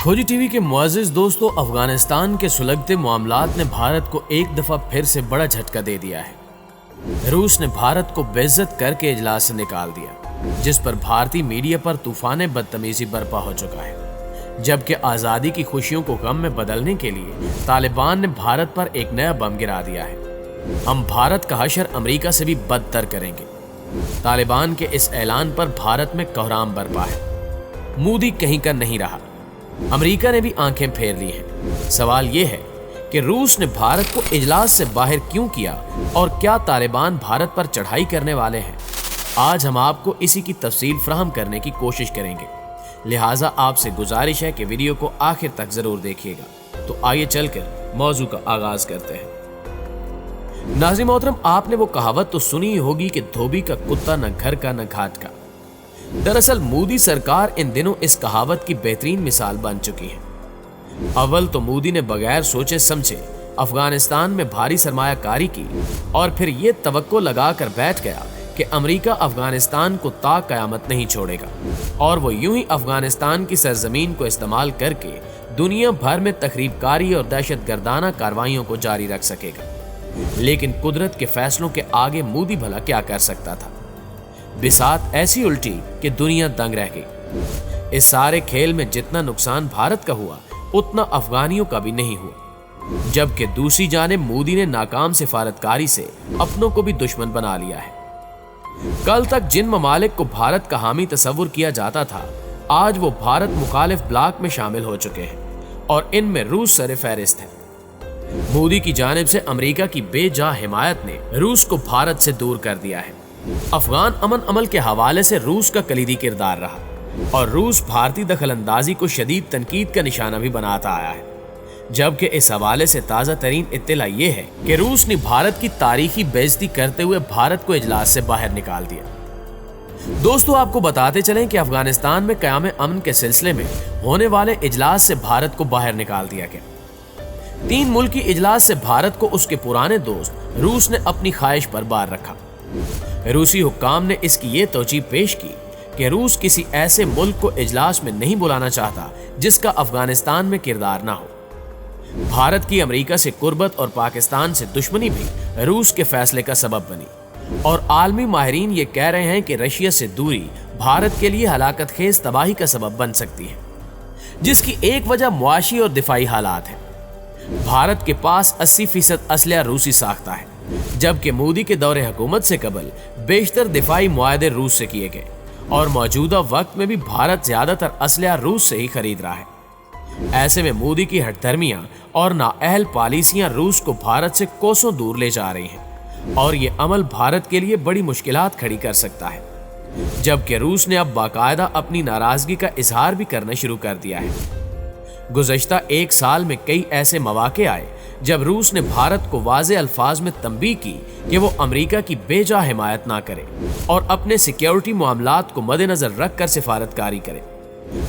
खोजी टीवी के मुअज़्ज़िज़ दोस्तों, अफगानिस्तान के सुलगते मामलात ने भारत को एक दफा फिर से बड़ा झटका दे दिया है। रूस ने भारत को बेइज्जत करके इजलास से निकाल दिया, जिस पर भारतीय मीडिया पर तूफान बदतमीजी बर्पा हो चुका है। जबकि आज़ादी की खुशियों को गम में बदलने के लिए तालिबान ने भारत पर एक नया बम गिरा दिया है। हम भारत का हशर अमेरिका से भी बदतर करेंगे। तालिबान के इस ऐलान पर भारत में कोहराम बर्पा है। मोदी कहीं का नहीं रहा। अमेरिका ने भी आंखें फेर ली हैं। सवाल यह है कि रूस ने भारत को इजलास से बाहर क्यों किया और क्या तालिबान भारत पर चढ़ाई करने वाले हैं। आज हम आपको इसी की तफसील फराहम करने की कोशिश करेंगे, लिहाजा आपसे गुजारिश है कि वीडियो को आखिर तक जरूर देखिएगा। तो आइए चलकर मौजू का आगाज करते हैं। नाज़रीन मोहतरम, आपने वो कहावत तो सुनी ही होगी कि धोबी का कुत्ता न घर का न घाट का। दरअसल मोदी सरकार इन दिनों इस कहावत की बेहतरीन मिसाल बन चुकी है। अव्वल तो मोदी ने बगैर सोचे समझे अफगानिस्तान में भारी सरमायाकारी की और फिर ये तवक्को लगाकर बैठ गया कि अमेरिका अफगानिस्तान को ता कयामत नहीं छोड़ेगा और वो यूं ही अफगानिस्तान की सरजमीन को इस्तेमाल करके दुनिया भर में तखरीबकारी और दहशतगर्दाना कार्रवाइयों को जारी रख सकेगा। लेकिन कुदरत के फैसलों के आगे मोदी भला क्या कर सकता था। बिसात ऐसी उल्टी कि दुनिया दंग रह गई। इस सारे खेल में जितना नुकसान भारत का हुआ उतना अफगानियों का भी नहीं हुआ। जबकि दूसरी जानिब मोदी ने नाकाम सिफारतकारी से अपनों को भी दुश्मन बना लिया है। कल तक जिन ममालिक को भारत का हामी तस्वुर किया जाता था, आज वो भारत मुखालिफ ब्लॉक में शामिल हो चुके हैं और इनमें रूस सरे फहरिस्त है। मोदी की जानिब से अमेरिका की बेजा हिमायत ने रूस को भारत से दूर कर दिया है। अफगान अमन अमल के हवाले से रूस का कलीदी किरदार रहा और रूस भारतीय दखलंदाजी को शदीद तनकीद का निशाना भी बनाता आया है। जबकि इस हवाले से ताज़ा तरीन इत्तला ये है कि रूस ने भारत की तारीखी बेइज्जती करते हुए भारत को इजलास से बाहर निकाल दिया। दोस्तों, आपको बताते चलें कि अफगानिस्तान में क़याम अमन के सिलसिले में होने वाले इजलास से भारत को बाहर निकाल दिया गया। 3 मुल्की इजलास से भारत को उसके पुराने दोस्त रूस ने अपनी ख्वाहिश पर बार रखा। रूसी हुक्काम ने इसकी ये तौजीह पेश की कि रूस किसी ऐसे मुल्क को इजलास में नहीं बुलाना चाहता जिसका अफगानिस्तान में किरदार ना हो। भारत की अमेरिका से कुर्बत और पाकिस्तान से दुश्मनी भी रूस के फैसले का सबब बनी और आलमी माहिरीन ये कह रहे हैं कि रशिया से दूरी भारत के लिए हलाकत खेज तबाही का सबब बन सकती है, जिसकी एक वजह मुआशी और दिफाई हालात है। भारत के पास 80% असलहा रूसी साख्ता है, जबकि मोदी के दौरे हुकूमत से कबल बेशतर दिफाई मुआहदे रूस से किए गए और मौजूदा वक्त में भी भारत ज्यादातर असलहा रूस से ही खरीद रहा है। ऐसे में मोदी की हठधर्मियां और नाअहल पॉलिसियां रूस को भारत से कोसों दूर ले जा रही हैं और ये अमल भारत के लिए बड़ी मुश्किलात खड़ी कर सकता है। जबकि रूस ने अब बाकायदा अपनी नाराजगी का इजहार भी करना शुरू कर दिया है। गुज़श्ता 1 साल में कई ऐसे मौके आए जब रूस ने भारत को वाज़े अल्फाज में तंबीह की कि वो अमेरिका की बेजा हिमायत ना करे और अपने सिक्योरिटी मामलात को मद्देनजर रख कर सिफारतकारी करे।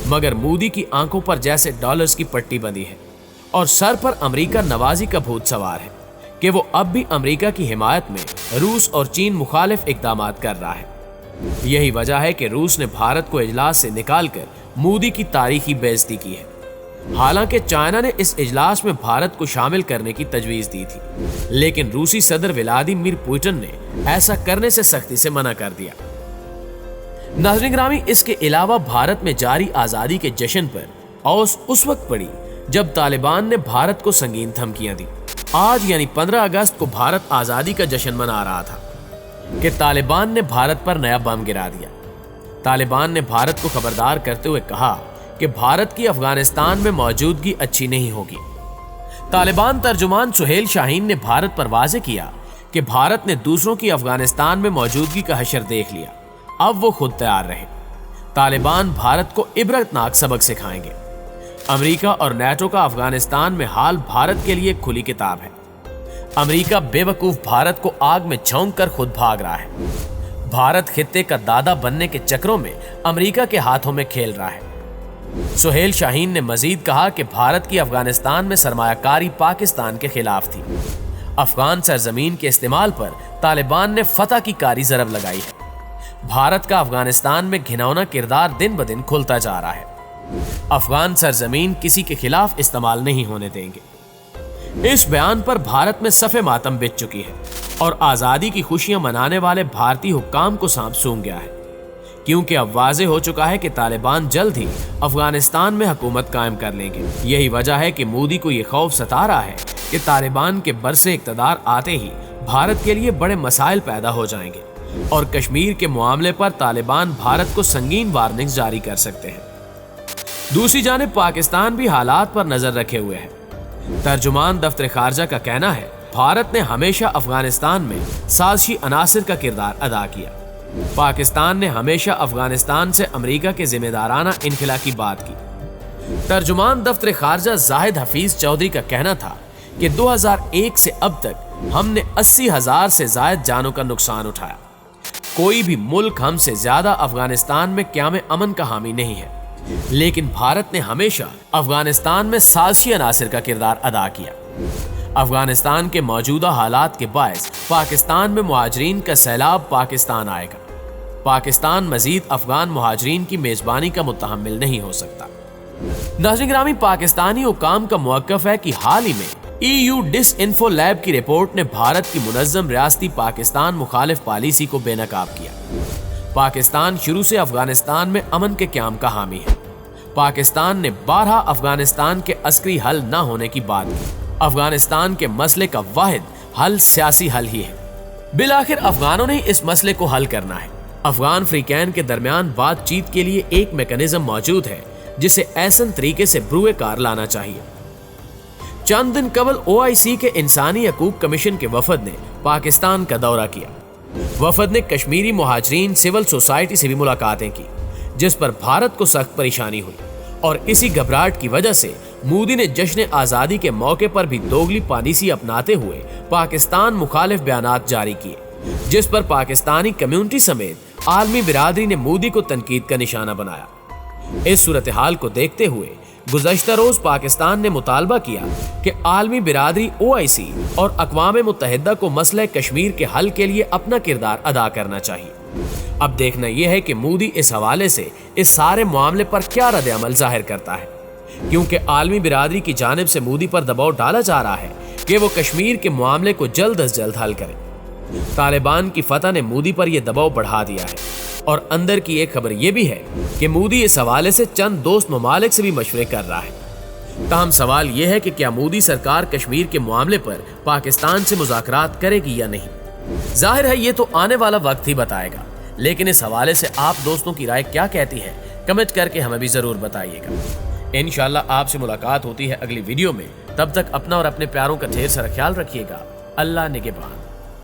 मगर मोदी की आंखों पर जैसे डॉलर्स की पट्टी बंधी है और सर पर अमेरिका नवाजी का भूत सवार है कि वो अब भी अमेरिका की हिमायत में रूस और चीन मुखालिफ इक़दाम कर रहा है। यही वजह है कि रूस ने भारत को इजलास से निकालकर मोदी की तारीखी बेइज्जती की है। हालांकि चाइना ने इस इजलास में भारत को शामिल करने की तजवीज दी थी, लेकिन रूसी सदर व्लादिमीर पुतिन ने ऐसा करने से सख्ती से मना कर दिया। नाज़रीन ग्रामी, इसके अलावा भारत में जारी आज़ादी के जश्न पर औस उस वक्त पड़ी जब तालिबान ने भारत को संगीन धमकियां दी। आज यानी 15 अगस्त को भारत आज़ादी का जश्न मना रहा था कि तालिबान ने भारत पर नया बम गिरा दिया। तालिबान ने भारत को खबरदार करते हुए कहा कि भारत की अफगानिस्तान में मौजूदगी अच्छी नहीं होगी। तालिबान तर्जुमान सुहेल शाहीन ने भारत पर वाज़े किया कि भारत ने दूसरों की अफगानिस्तान में मौजूदगी का हशर देख लिया, अब वो खुद तैयार रहे। तालिबान भारत को इबरतनाक सबक सिखाएंगे। अमेरिका और नेटो का अफगानिस्तान में हाल भारत के लिए खुली किताब है। अमेरिका बेवकूफ भारत को आग में झोंक कर खुद भाग रहा है। भारत खित्ते का दादा बनने के चक्रों में अमेरिका के हाथों में खेल रहा है। सुहेल शाहीन ने मजीद कहा कि भारत की अफगानिस्तान में सरमायाकारी पाकिस्तान के खिलाफ थी। अफगान सरजमीन के इस्तेमाल पर तालिबान ने फतह की कारी जरब लगाई है। भारत का अफगानिस्तान में घिनौना किरदार दिन ब दिन खुलता जा रहा है। अफगान सरजमीन किसी के खिलाफ इस्तेमाल नहीं होने देंगे। इस बयान पर भारत में सफ़े मातम बिछ चुकी है और आज़ादी की खुशियां मनाने वाले भारतीय हुक्काम को सांप सूंघ गया है, क्योंकि अब वाज़े हो चुका है कि तालिबान जल्द ही अफगानिस्तान में हुकूमत कायम कर लेंगे। यही वजह है कि मोदी को ये खौफ सता रहा है कि तालिबान के बरसे इक़्तिदार आते ही भारत के लिए बड़े मसाइल पैदा हो जाएंगे और कश्मीर के मामले पर तालिबान भारत को संगीन वार्निंग जारी कर सकते हैं। दूसरी जानिब पाकिस्तान भी हालात पर नजर रखे हुए है। तर्जुमान दफ्तर खारजा का कहना है, भारत ने हमेशा अफगानिस्तान में साजिशी अनासिर का किरदार अदा किया। पाकिस्तान ने हमेशा अफगानिस्तान से अमेरिका के जिम्मेदाराना इनखिला की बात की। तर्जुमान दफ्तर खारजा जाहिद हफीज चौधरी का कहना था कि 2001 से अब तक हमने 80,000 से ज्यादा जानों का नुकसान उठाया। कोई भी मुल्क हमसे ज्यादा अफगानिस्तान में क़याम अमन का हामी नहीं है, लेकिन भारत ने हमेशा अफगानिस्तान में साजिशी अनासिर का किरदार अदा किया। अफगानिस्तान के मौजूदा हालात के बायस पाकिस्तान में मुहाजिरीन का सैलाब पाकिस्तान आएगा। पाकिस्तान मजीद अफगान मुहाजिरीन की मेजबानी का मुतहम्मिल नहीं हो सकता। नाज़रीन गिरामी, पाकिस्तानी हुक्काम का मौक़िफ़ है कि हाल ही में EU डिसइंफो लैब की रिपोर्ट ने भारत की मुनज़्ज़म रियासती पाकिस्तान मुखालिफ पॉलिसी को बेनकाब किया। पाकिस्तान शुरू से अफगानिस्तान में अमन के क़याम का हामी है। पाकिस्तान ने 12 अफगानिस्तान के अस्करी हल न होने की बात की। अफगानिस्तान के मसले का वाहिद हल सियासी हल ही है। बिलाखिर अफगानों ने इस मसले को हल करना है। अफगान फ्रीकैन के दरमियान बातचीत के लिए एक मैकेनिज्म मौजूद है जिसे ऐसन तरीके से ब्रुए कार लाना चाहिए। चंद दिन कबल OIC के इंसानी हकूक कमीशन के वफद ने पाकिस्तान का दौरा किया। वफद ने कश्मीरी मुहाजिरीन सिविल सोसाइटी से भी मुलाकातें की, जिस पर भारत को सख्त परेशानी हुई और इसी घबराहट की वजह से मोदी ने जश्न आज़ादी के मौके पर भी दोगली पॉलिसी अपनाते हुए पाकिस्तान मुखालिफ बयानात जारी किए, जिस पर पाकिस्तानी कम्युनिटी समेत आलमी बिरादरी ने मोदी को तनकीद का निशाना बनाया। इस सूरत हाल को देखते हुए गुज़श्ता रोज पाकिस्तान ने मुतालबा किया कि आलमी बिरादरी OIC और अक़वाम मुत्तहिदा को मसला कश्मीर के हल के लिए अपना किरदार अदा करना चाहिए। अब देखना यह है कि मोदी इस हवाले से इस सारे मामले पर क्या रद्द अमल जाहिर करता है, क्योंकि आलमी बिरादरी की जानिब से मोदी पर दबाव डाला जा रहा है कि वो कश्मीर के मामले को जल्द अज जल्द हल करें। तालिबान की फतह ने मोदी पर यह दबाव बढ़ा दिया है और अंदर की एक खबर यह भी है कि मोदी इस हवाले से चंद दोस्त ममालिक से भी मशवरे कर रहा है। ताहम सवाल यह है कि क्या मोदी सरकार कश्मीर के मामले पर पाकिस्तान से मुज़ाकरात करेगी या नहीं। जाहिर है ये तो आने वाला वक्त ही बताएगा, लेकिन इस हवाले से आप दोस्तों की राय क्या कहती है, कमेंट करके हमें भी जरूर बताइएगा। इंशाल्लाह आपसे मुलाकात होती है अगली वीडियो में। तब तक अपना और अपने प्यारों का ढेर सारा ख्याल रखिएगा। अल्लाह निगहबान।